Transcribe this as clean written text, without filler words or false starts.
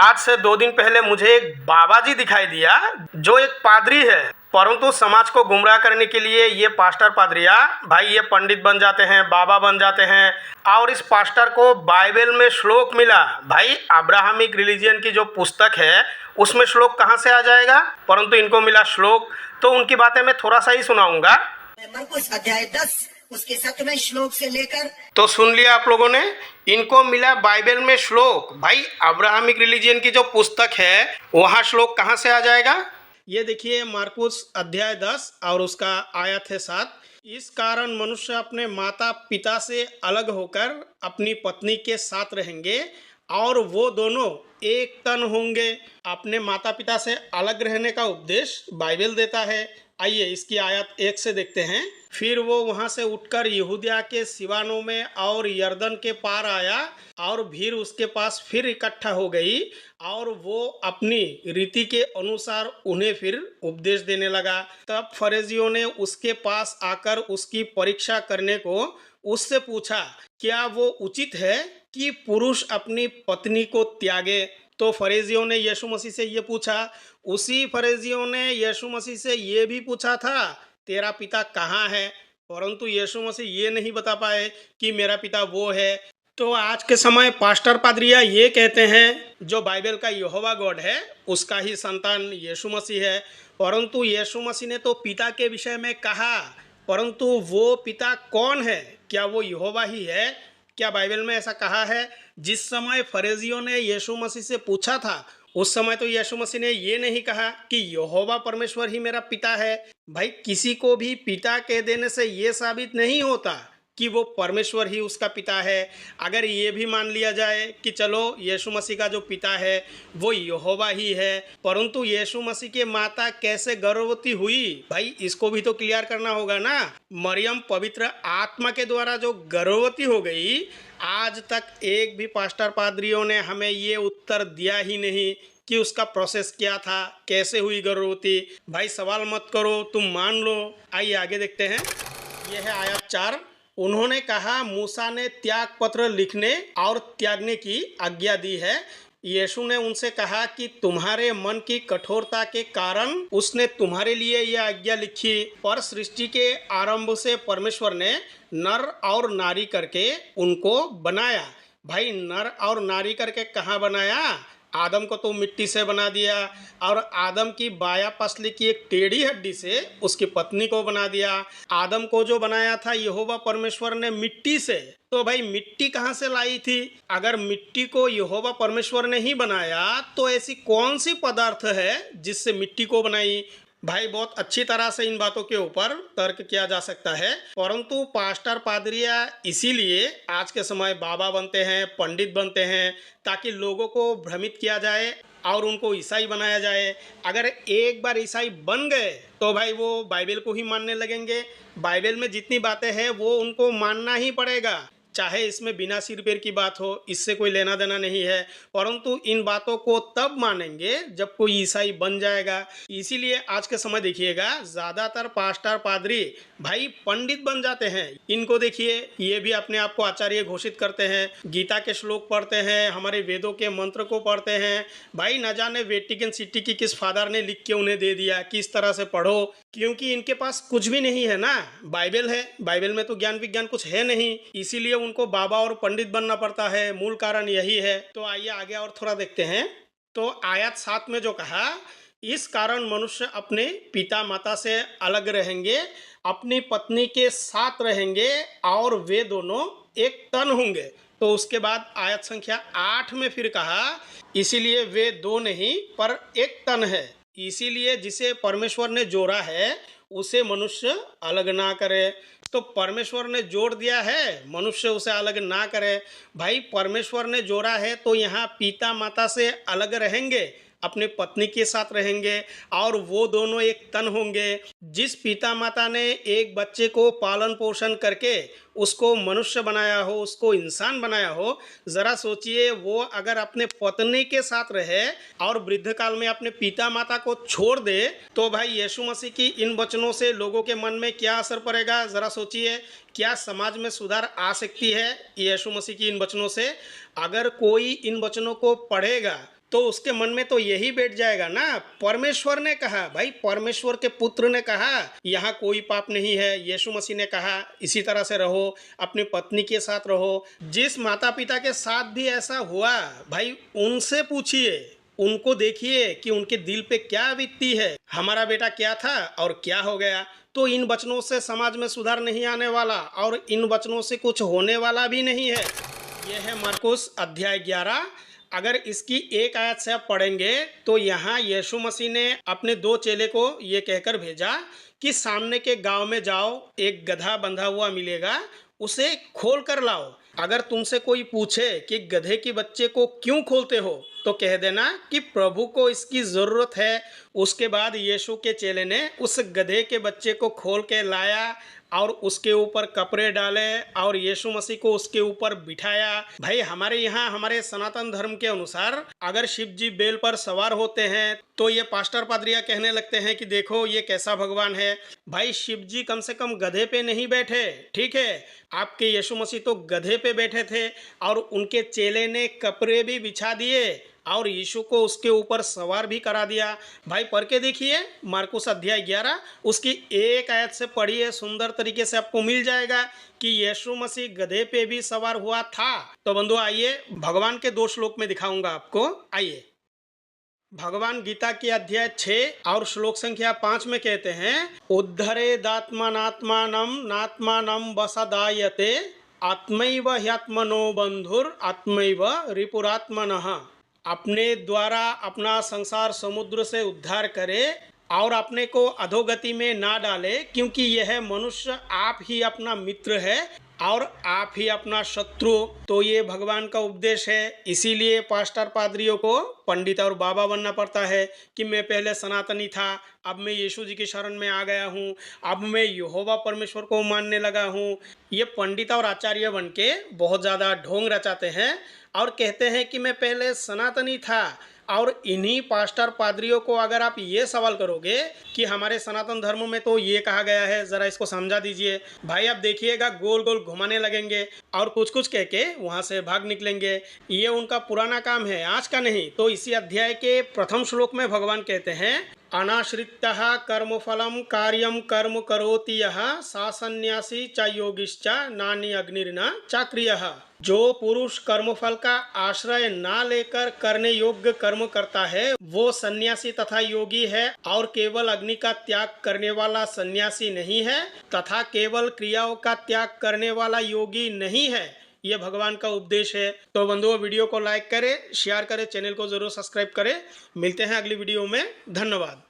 आज से 2 दिन पहले मुझे एक बाबा जी दिखाई दिया जो एक पादरी है, परंतु समाज को गुमराह करने के लिए ये पास्टर पादरिया भाई ये पंडित बन जाते हैं, बाबा बन जाते हैं। और इस पास्टर को बाइबल में श्लोक मिला। भाई अब्राहमिक रिलीजियन की जो पुस्तक है उसमें श्लोक कहाँ से आ जाएगा, परंतु इनको मिला श्लोक। तो उनकी बातें मैं थोड़ा सा ही सुनाऊंगा। मरकुस अध्याय 10 उसके 7वें श्लोक से लेकर तो सुन लिया आप लोगों ने, इनको मिला बाइबल में श्लोक। भाई अब्राहमिक रिलीजियन की जो पुस्तक है वहाँ श्लोक कहाँ से आ जाएगा। ये देखिए मार्कुस अध्याय 10 और उसका आयत है 7। इस कारण मनुष्य अपने माता पिता से अलग होकर अपनी पत्नी के साथ रहेंगे और वो दोनों एक तन होंगे। अपने माता पिता से अलग रहने का उपदेश बाइबल देता है। आइए इसकी आयत 1 से देखते हैं। फिर वो वहाँ से उठकर यहूदिया के सिवानों में और यरदन के पार आया और भीड़ उसके पास फिर इकट्ठा हो गई और वो अपनी रीति के अनुसार उन्हें फिर उपदेश देने लगा। तब फरीसियों ने उसके पास आकर उसकी परीक्षा करने को उससे पूछा, क्या वो उचित है कि पुरुष अपनी पत्नी को त्यागे। तो फरीसियों ने यीशु मसीह से ये पूछा। उसी फरीसियों ने यीशु मसीह से ये भी पूछा था, तेरा पिता कहाँ है। परंतु यीशु मसीह ये नहीं बता पाए कि मेरा पिता वो है। तो आज के समय पास्टर पादरिया ये कहते हैं जो बाइबल का यहोवा गॉड है उसका ही संतान यीशु मसीह है। परंतु यीशु मसीह ने तो पिता के विषय में कहा, परंतु वो पिता कौन है, क्या वो यहोवा ही है। क्या बाइबल में ऐसा कहा है। जिस समय फरीसियों ने यीशु मसीह से पूछा था उस समय तो यीशु मसीह ने ये नहीं कहा कि यहोवा परमेश्वर ही मेरा पिता है। भाई किसी को भी पिता कह देने से ये साबित नहीं होता कि वो परमेश्वर ही उसका पिता है। अगर ये भी मान लिया जाए कि चलो यीशु मसीह का जो पिता है वो यहोवा ही है, परंतु यीशु मसीह के माता कैसे गर्भवती हुई, भाई इसको भी तो क्लियर करना होगा ना। मरियम पवित्र आत्मा के द्वारा जो गर्भवती हो गई, आज तक एक भी पास्टर पादरियों ने हमें ये उत्तर दिया ही नहीं कि उसका प्रोसेस क्या था, कैसे हुई गर्भवती। भाई सवाल मत करो, तुम मान लो। आइए आगे देखते हैं। यह है आयत 4। उन्होंने कहा, मूसा ने त्याग पत्र लिखने और त्यागने की आज्ञा दी है। यीशु ने उनसे कहा कि तुम्हारे मन की कठोरता के कारण उसने तुम्हारे लिए यह आज्ञा लिखी, पर सृष्टि के आरंभ से परमेश्वर ने नर और नारी करके उनको बनाया। भाई नर और नारी करके कहाँ बनाया। आदम को तो मिट्टी से बना दिया और आदम की बाया पसली की एक टेढ़ी हड्डी से उसकी पत्नी को बना दिया। आदम को जो बनाया था यहोवा परमेश्वर ने मिट्टी से, तो भाई मिट्टी कहाँ से लाई थी। अगर मिट्टी को यहोवा परमेश्वर ने ही बनाया तो ऐसी कौन सी पदार्थ है जिससे मिट्टी को बनाई। भाई बहुत अच्छी तरह से इन बातों के ऊपर तर्क किया जा सकता है, परंतु पास्टर पादरिया इसीलिए आज के समय बाबा बनते हैं, पंडित बनते हैं, ताकि लोगों को भ्रमित किया जाए और उनको ईसाई बनाया जाए। अगर एक बार ईसाई बन गए तो भाई वो बाइबल को ही मानने लगेंगे। बाइबल में जितनी बातें हैं वो उनको मानना ही पड़ेगा, चाहे इसमें बिना सिर पैर की बात हो, इससे कोई लेना देना नहीं है। परंतु इन बातों को तब मानेंगे जब कोई ईसाई बन जाएगा। इसीलिए आज के समय देखिएगा ज़्यादातर पास्टर पादरी भाई पंडित बन जाते हैं। इनको देखिए, ये भी अपने आप को आचार्य घोषित करते हैं, गीता के श्लोक पढ़ते हैं, हमारे वेदों के मंत्र को पढ़ते हैं। भाई न जाने वेटिकन सिटी की किस फादर ने लिख के उन्हें दे दिया किस तरह से पढ़ो, क्योंकि इनके पास कुछ भी नहीं है ना। बाइबल है, बाइबल में तो ज्ञान विज्ञान कुछ है नहीं, इसीलिए उनको बाबा और पंडित बनना पड़ता है। मूल कारण यही है। तो आइए आगे और थोड़ा देखते हैं। तो आयत 7 में जो कहा, इस कारण मनुष्य अपने पिता माता से अलग रहेंगे, अपनी पत्नी के साथ रहेंगे और वे दोनों एक तन होंगे। तो उसके बाद आयत संख्या 8 में फिर कहा, इसीलिए वे दो नहीं पर एक तन है। इसीलिए जिसे परमेश्वर ने जोड़ा है उसे मनुष्य अलग ना करे। तो परमेश्वर ने जोड़ दिया है, मनुष्य उसे अलग ना करे। भाई परमेश्वर ने जोड़ा है तो यहाँ पिता माता से अलग रहेंगे, अपने पत्नी के साथ रहेंगे और वो दोनों एक तन होंगे। जिस पिता माता ने एक बच्चे को पालन पोषण करके उसको मनुष्य बनाया हो, उसको इंसान बनाया हो, ज़रा सोचिए वो अगर अपने पत्नी के साथ रहे और वृद्ध काल में अपने पिता माता को छोड़ दे तो भाई यीशु मसीह की इन वचनों से लोगों के मन में क्या असर पड़ेगा। ज़रा सोचिए, क्या समाज में सुधार आ सकती है यीशु मसीह की इन वचनों से। अगर कोई इन वचनों को पढ़ेगा तो उसके मन में तो यही बैठ जाएगा ना, परमेश्वर ने कहा, भाई परमेश्वर के पुत्र ने कहा यहाँ कोई पाप नहीं है। यीशु मसीह ने कहा इसी तरह से रहो, अपनी पत्नी के साथ रहो। जिस माता पिता के साथ भी ऐसा हुआ, भाई उनसे पूछिए, उनको देखिए कि उनके दिल पे क्या बीतती है, हमारा बेटा क्या था और क्या हो गया। तो इन वचनों से समाज में सुधार नहीं आने वाला और इन वचनों से कुछ होने वाला भी नहीं है। यह है मरकुस अध्याय 11। अगर इसकी एक आयत से आप पढ़ेंगे तो यहाँ यीशु मसीह ने अपने 2 चेले को ये कहकर भेजा कि सामने के गांव में जाओ, एक गधा बंधा हुआ मिलेगा, उसे खोल कर लाओ। अगर तुमसे कोई पूछे कि गधे के बच्चे को क्यों खोलते हो, तो कह देना कि प्रभु को इसकी ज़रूरत है। उसके बाद यीशु के चेले ने उस गधे के बच्चे को खोल के लाया और उसके ऊपर कपड़े डाले और यीशु मसीह को उसके ऊपर बिठाया। भाई हमारे यहाँ, हमारे सनातन धर्म के अनुसार अगर शिव जी बेल पर सवार होते हैं तो ये पास्टर पादरिया कहने लगते हैं कि देखो ये कैसा भगवान है। भाई शिव जी कम से कम गधे पे नहीं बैठे, ठीक है, आपके यीशु मसीह तो गधे पे बैठे थे और उनके चेले ने कपड़े भी बिछा दिए और यीशु को उसके ऊपर सवार भी करा दिया। भाई पढ़ के देखिए मार्कुस अध्याय 11, उसकी एक आयत से पढ़िए, सुंदर तरीके से आपको मिल जाएगा कि यीशु मसीह गधे पे भी सवार हुआ था। तो बंधु आइए भगवान के 2 श्लोक में दिखाऊंगा आपको। आइए, भगवान गीता के अध्याय 6 और श्लोक संख्या 5 में कहते हैं, उद्धरेदात्मनात्मानं नात्मानं वसदायते आत्मैव ह्यात्मनो बंधुर आत्मैव रिपुरात्मनः। अपने द्वारा अपना संसार समुद्र से उद्धार करे और अपने को अधोगति में ना डाले, क्योंकि यह मनुष्य आप ही अपना मित्र है और आप ही अपना शत्रु। तो ये भगवान का उपदेश है। इसीलिए पास्टर पादरियों को पंडित और बाबा बनना पड़ता है कि मैं पहले सनातनी था, अब मैं यीशु जी की शरण में आ गया हूँ, अब मैं यहोवा परमेश्वर को मानने लगा हूँ। ये पंडित और आचार्य बन के बहुत ज़्यादा ढोंग रचाते हैं और कहते हैं कि मैं पहले सनातनी था। और इन्हीं पास्टर पादरियों को अगर आप ये सवाल करोगे कि हमारे सनातन धर्म में तो ये कहा गया है, ज़रा इसको समझा दीजिए, भाई आप देखिएगा गोल गोल घुमाने लगेंगे और कुछ कुछ कह के वहाँ से भाग निकलेंगे। ये उनका पुराना काम है, आज का नहीं। तो इसी अध्याय के प्रथम श्लोक में भगवान कहते हैं, अनाश्रितः कर्मफलम कार्यम कर्म करोति यः सा सन्यासी च योगिश्च नान्य अग्निर्न चाक्रियः। जो पुरुष कर्मफल का आश्रय ना लेकर करने योग्य कर्म करता है वो सन्यासी तथा योगी है, और केवल अग्नि का त्याग करने वाला सन्यासी नहीं है तथा केवल क्रियाओं का त्याग करने वाला योगी नहीं है। ये भगवान का उपदेश है। तो बंधुओं वीडियो को लाइक करें, शेयर करें, चैनल को जरूर सब्सक्राइब करें। मिलते हैं अगली वीडियो में। धन्यवाद।